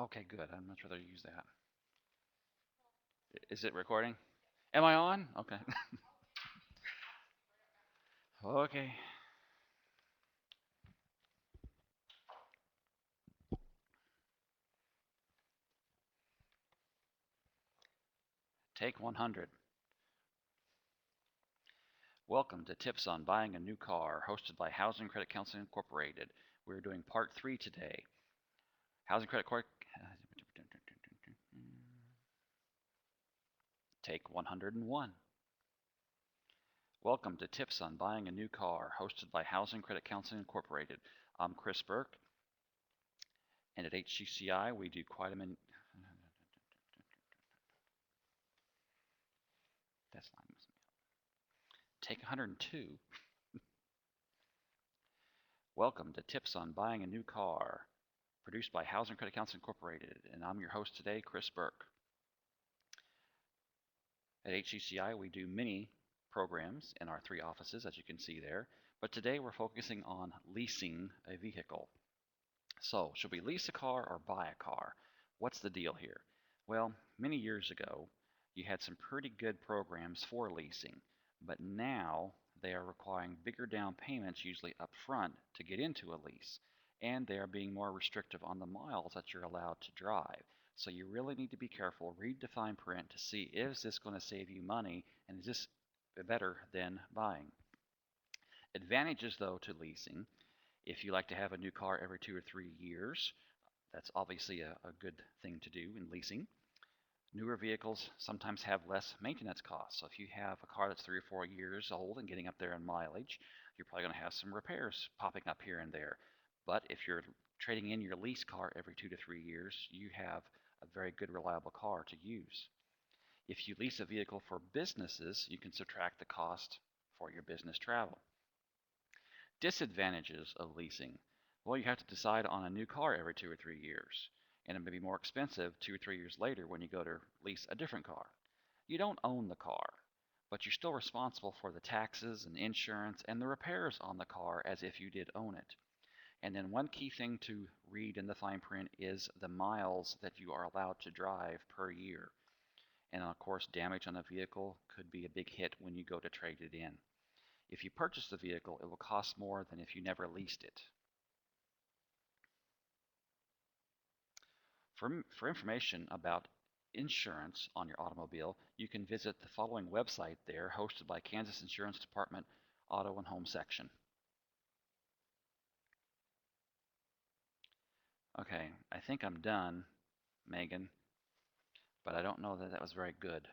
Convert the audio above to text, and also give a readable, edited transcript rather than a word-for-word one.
Okay, good. I'd much rather use that. Is it recording? Am I on? Okay. Okay. Take 100. Welcome to Tips on Buying a New Car, hosted by Housing Credit Counseling Incorporated. We're doing part 3 today. Housing Credit Corp. Take 101. Welcome to Tips on Buying a New Car, hosted by Housing Credit Counseling Incorporated. I'm Chris Burke, and at HCCI we do quite a many. That's not missing. Take 102. Welcome to Tips on Buying a New Car, produced by Housing Credit Counseling Incorporated, and I'm your host today, Chris Burke. At HCCI, we do many programs in our 3 offices, as you can see there, but today we're focusing on leasing a vehicle. So, should we lease a car or buy a car? What's the deal here? Well, many years ago, you had some pretty good programs for leasing, but now they are requiring bigger down payments, usually up front, to get into a lease, and they are being more restrictive on the miles that you're allowed to drive. So you really need to be careful, read the fine print to see, is this going to save you money, and is this better than buying? Advantages, though, to leasing: if you like to have a new car every 2 or 3 years, that's obviously a good thing to do in leasing. Newer vehicles sometimes have less maintenance costs. So if you have a car that's 3 or 4 years old and getting up there in mileage, you're probably going to have some repairs popping up here and there. But if you're trading in your lease car every 2 to 3 years, you have a very good, reliable car to use. If you lease a vehicle for businesses, you can subtract the cost for your business travel. Disadvantages of leasing: well, you have to decide on a new car every 2 or 3 years, and it may be more expensive 2 or 3 years later when you go to lease a different car. You don't own the car, but you're still responsible for the taxes and insurance and the repairs on the car as if you did own it. And then one key thing to read in the fine print is the miles that you are allowed to drive per year. And of course, damage on a vehicle could be a big hit when you go to trade it in. If you purchase the vehicle, it will cost more than if you never leased it. For information about insurance on your automobile, you can visit the following website there, hosted by Kansas Insurance Department Auto and Home Section. Okay, I think I'm done, Megan, but I don't know that that was very good.